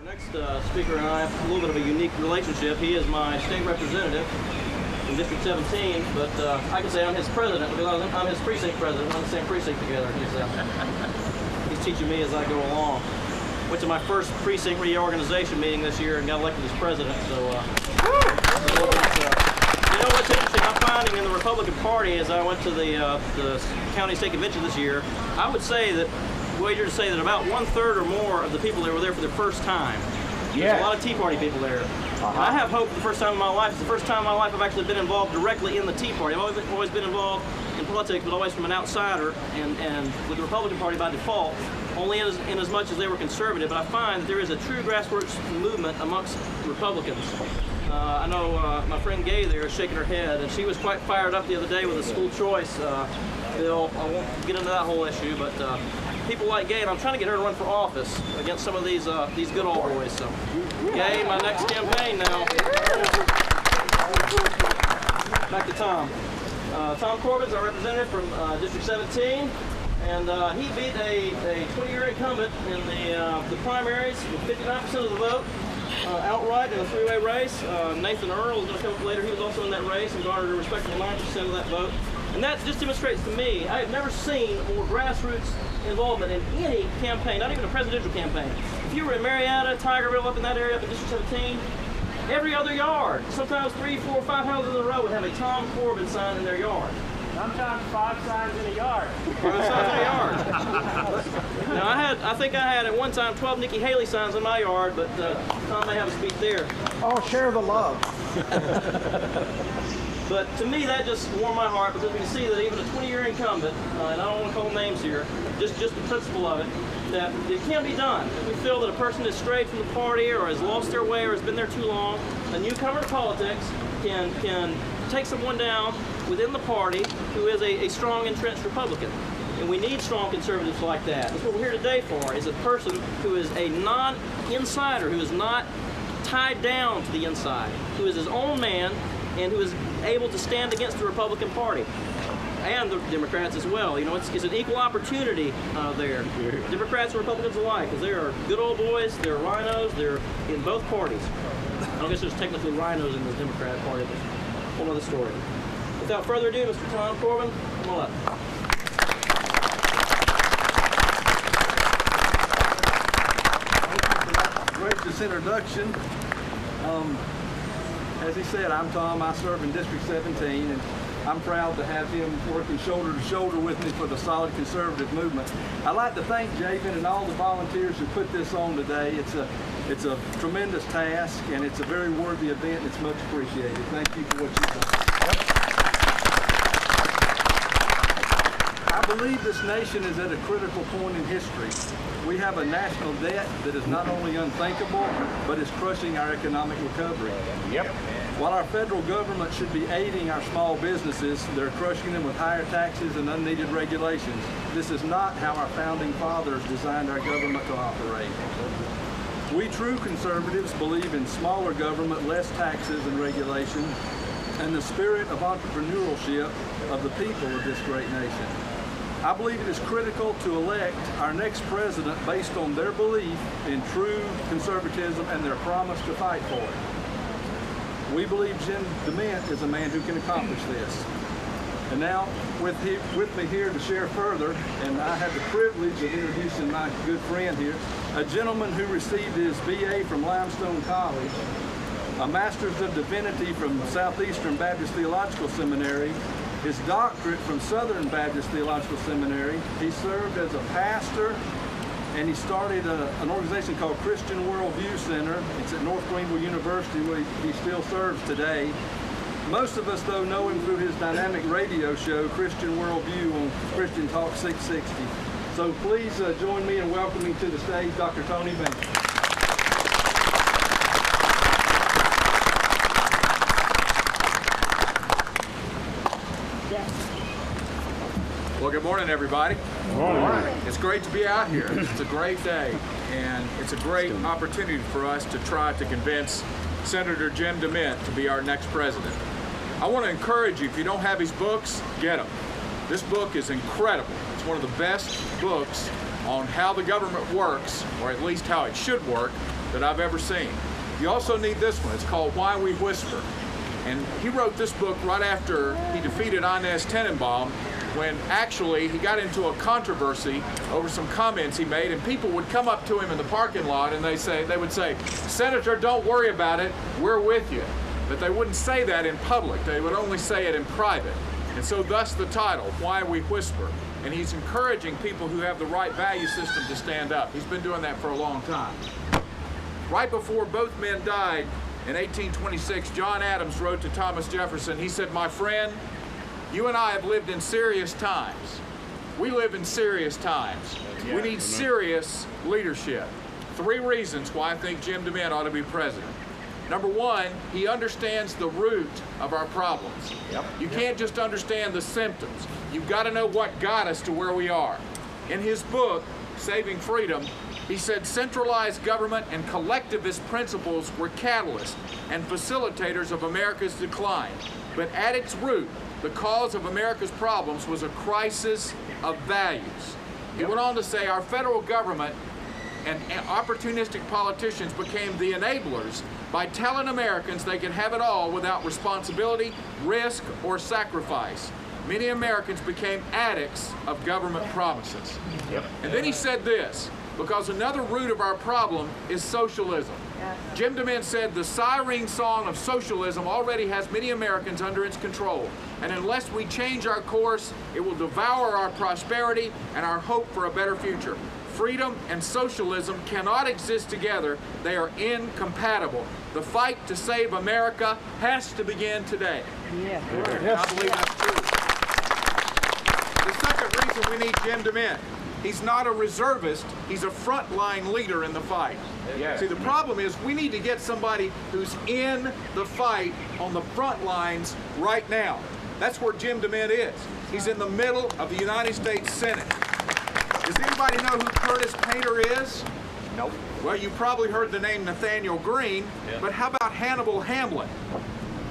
Next speaker and I have a little bit of a unique relationship. He is my state representative in District 17, but I can say I'm his president because I'm his precinct president. We're in the same precinct together. He's teaching me as I go along. Went to my first precinct reorganization meeting this year and got elected as president. So, you know what's interesting? I'm finding in the Republican Party as I went to the county state convention this year, I would say that wager to say that about 1/3 or more of the people that were there for the first time. There's a lot of Tea Party people there. And I have hope for the first time in my life. It's the first time in my life I've actually been involved directly in the Tea Party. I've always been involved in politics, but always from an outsider and with the Republican Party by default, only in as much as they were conservative. But I find that there is a true grassroots movement amongst Republicans. I know my friend Gay there is shaking her head, and she was quite fired up the other day with a school choice bill. I won't get into that whole issue, but people like Gay, and I'm trying to get her to run for office against some of these good old boys. So, Gay, my next campaign now. Back to Tom. Tom Corbin's our representative from District 17, and he beat a 20-year incumbent in the primaries with 59% of the vote. Outright in a three-way race. Nathan Earl is going to come up later. He was also in that race and garnered a respectable 9% of that vote. And that just demonstrates to me, I have never seen more grassroots involvement in any campaign, not even a presidential campaign. If you were in Marietta, Tigerville, up in that area, up in District 17, every other yard, sometimes 3, 4, 5 houses in a row would have a Tom Corbin sign in their yard. Sometimes 5 signs in a yard. 5 signs in a yard. Now I think I had at one time 12 Nikki Haley signs in my yard, but Tom may have a speak there. Oh, share the love. But to me, that just warmed my heart because we can see that even a 20-year incumbent, and I don't want to call names here, just the principle of it, that it can be done. If we feel that a person has strayed from the party or has lost their way or has been there too long, a newcomer to politics can take someone down within the party who is a strong, entrenched Republican. And we need strong conservatives like that. That's what we're here today for, is a person who is a non-insider, who is not tied down to the inside, who is his own man, and who is able to stand against the Republican Party and the Democrats as well. You know, it's an equal opportunity there. Democrats and Republicans alike, because there are good old boys, there are rhinos, they're in both parties. I don't guess there's technically rhinos in the Democrat Party, but whole other story. Without further ado, Mr. Tom Corbin, come on up. Gracious introduction. As he said, I'm Tom. I serve in District 17, and I'm proud to have him working shoulder to shoulder with me for the solid conservative movement. I'd like to thank Javen and all the volunteers who put this on today. It's a tremendous task, and it's a very worthy event, and it's much appreciated. Thank you for what you've done. I believe this nation is at a critical point in history. We have a national debt that is not only unthinkable, but is crushing our economic recovery. Yep. While our federal government should be aiding our small businesses, they're crushing them with higher taxes and unneeded regulations. This is not how our founding fathers designed our government to operate. We true conservatives believe in smaller government, less taxes and regulation, and the spirit of entrepreneurship of the people of this great nation. I believe it is critical to elect our next president based on their belief in true conservatism and their promise to fight for it. We believe Jim DeMint is a man who can accomplish this. And now, with me here to share further, and I have the privilege of introducing my good friend here, a gentleman who received his BA from Limestone College, a Master's of Divinity from Southeastern Baptist Theological Seminary, his doctorate from Southern Baptist Theological Seminary. He served as a pastor, and he started an organization called Christian Worldview Center. It's at North Greenville University, where he still serves today. Most of us, though, know him through his dynamic radio show, Christian Worldview, on Christian Talk 660. So please join me in welcoming to the stage Dr. Tony Banks. Well, good morning, everybody. Good morning. It's great to be out here. It's a great day, and it's a great opportunity for us to try to convince Senator Jim DeMint to be our next president. I want to encourage you, if you don't have his books, get them. This book is incredible. It's one of the best books on how the government works, or at least how it should work, that I've ever seen. You also need this one. It's called Why We Whisper. And he wrote this book right after he defeated Inez Tenenbaum, when actually he got into a controversy over some comments he made, and people would come up to him in the parking lot and they would say, "Senator, don't worry about it, we're with you." But they wouldn't say that in public. They would only say it in private. And so thus the title, Why We Whisper. And he's encouraging people who have the right value system to stand up. He's been doing that for a long time. Right before both men died in 1826, John Adams wrote to Thomas Jefferson. He said, "My friend, you and I have lived in serious times. We live in serious times. We need serious leadership." 3 reasons why I think Jim DeMint ought to be president. Number 1, he understands the root of our problems. You can't just understand the symptoms. You've got to know what got us to where we are. In his book, Saving Freedom, he said centralized government and collectivist principles were catalysts and facilitators of America's decline. But at its root, the cause of America's problems was a crisis of values. He went on to say our federal government and opportunistic politicians became the enablers by telling Americans they could have it all without responsibility, risk, or sacrifice. Many Americans became addicts of government promises. And then he said this, because another root of our problem is socialism. Jim DeMint said the siren song of socialism already has many Americans under its control, and unless we change our course, it will devour our prosperity and our hope for a better future. Freedom and socialism cannot exist together. They are incompatible. The fight to save America has to begin today. I believe that's true. The second reason we need Jim DeMint, he's not a reservist, he's a frontline leader in the fight. See, the problem is we need to get somebody who's in the fight on the front lines right now. That's where Jim DeMint is. He's in the middle of the United States Senate. Does anybody know who Curtis Painter is? Nope. Well, you probably heard the name Nathaniel Green, but how about Hannibal Hamlin?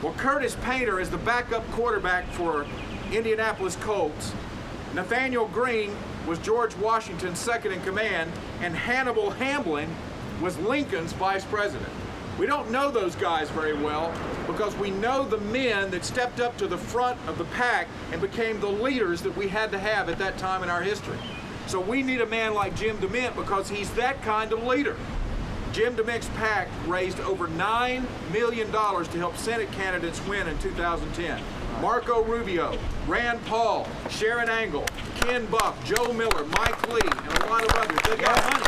Well, Curtis Painter is the backup quarterback for Indianapolis Colts. Nathaniel Green was George Washington's second in command, and Hannibal Hamlin was Lincoln's vice president. We don't know those guys very well because we know the men that stepped up to the front of the pack and became the leaders that we had to have at that time in our history. So we need a man like Jim DeMint because he's that kind of leader. Jim DeMint's PAC raised over $9 million to help Senate candidates win in 2010. Marco Rubio, Rand Paul, Sharon Angle, Ken Buck, Joe Miller, Mike Lee, and a lot of others. They got money.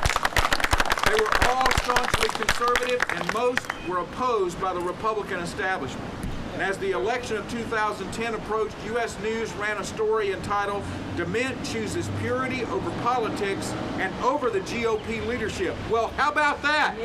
They were all staunchly conservative, and most were opposed by the Republican establishment. And as the election of 2010 approached, U.S. News ran a story entitled, "DeMint chooses purity over politics and over the GOP leadership." Well, how about that?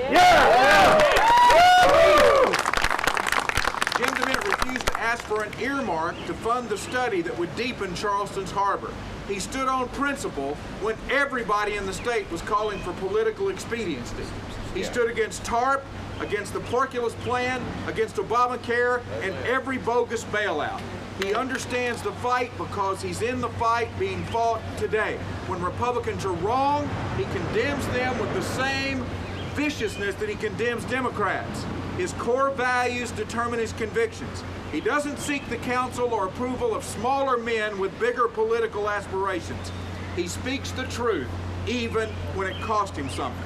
Jim DeMint refused to ask for an earmark to fund the study that would deepen Charleston's harbor. He stood on principle when everybody in the state was calling for political expediency. He stood against TARP, against the Porculus Plan, against Obamacare, and every bogus bailout. He understands the fight because he's in the fight being fought today. When Republicans are wrong, he condemns them with the same viciousness that he condemns Democrats. His core values determine his convictions. He doesn't seek the counsel or approval of smaller men with bigger political aspirations. He speaks the truth, even when it cost him something.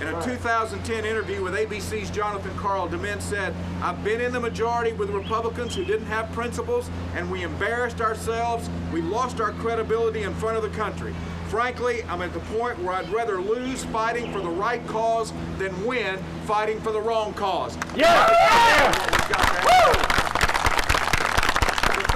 In a 2010 interview with ABC's Jonathan Karl, DeMint said, "I've been in the majority with Republicans who didn't have principles, and we embarrassed ourselves. We lost our credibility in front of the country. Frankly, I'm at the point where I'd rather lose fighting for the right cause than win fighting for the wrong cause." The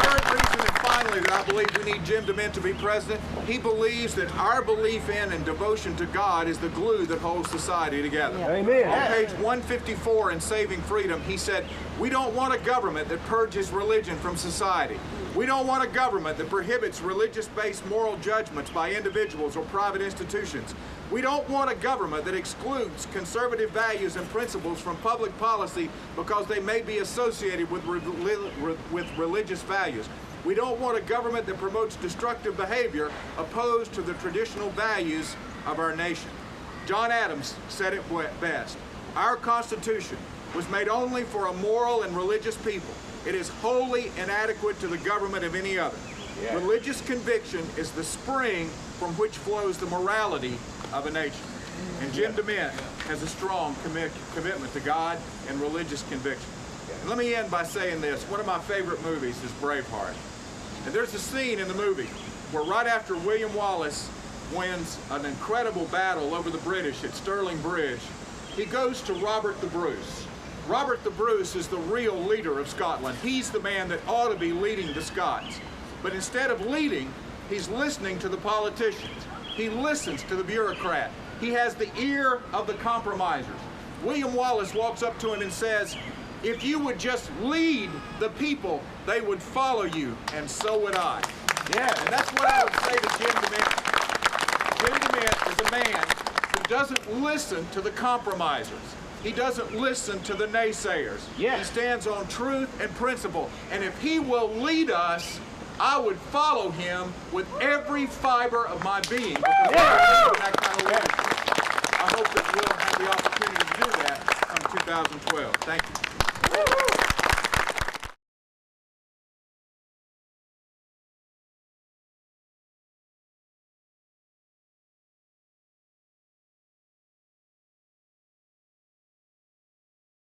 third reason, and finally, that I believe we need Jim DeMint to be president, he believes that our belief in and devotion to God is the glue that holds society together. Amen. On page 154 in Saving Freedom, he said, "We don't want a government that purges religion from society. We don't want a government that prohibits religious-based moral judgments by individuals or private institutions. We don't want a government that excludes conservative values and principles from public policy because they may be associated with religious values. We don't want a government that promotes destructive behavior opposed to the traditional values of our nation." John Adams said it best. our Constitution was made only for a moral and religious people. It is wholly inadequate to the government of any other. Yeah. Religious conviction is the spring from which flows the morality of a nation. And Jim DeMint has a strong commitment to God and religious conviction. And let me end by saying this. One of my favorite movies is Braveheart. And there's a scene in the movie where right after William Wallace wins an incredible battle over the British at Stirling Bridge, he goes to Robert the Bruce. Robert the Bruce is the real leader of Scotland. He's the man that ought to be leading the Scots. But instead of leading, he's listening to the politicians. He listens to the bureaucrat. He has the ear of the compromisers. William Wallace walks up to him and says, if you would just lead the people, they would follow you, and so would I. Yeah, and that's what I would say to Jim DeMint. Jim DeMint is a man who doesn't listen to the compromisers. He doesn't listen to the naysayers. Yeah. He stands on truth and principle. And if he will lead us, I would follow him with every fiber of my being, because I believe in that kind of leadership. I hope that we'll have the opportunity to do that in 2012. Thank you.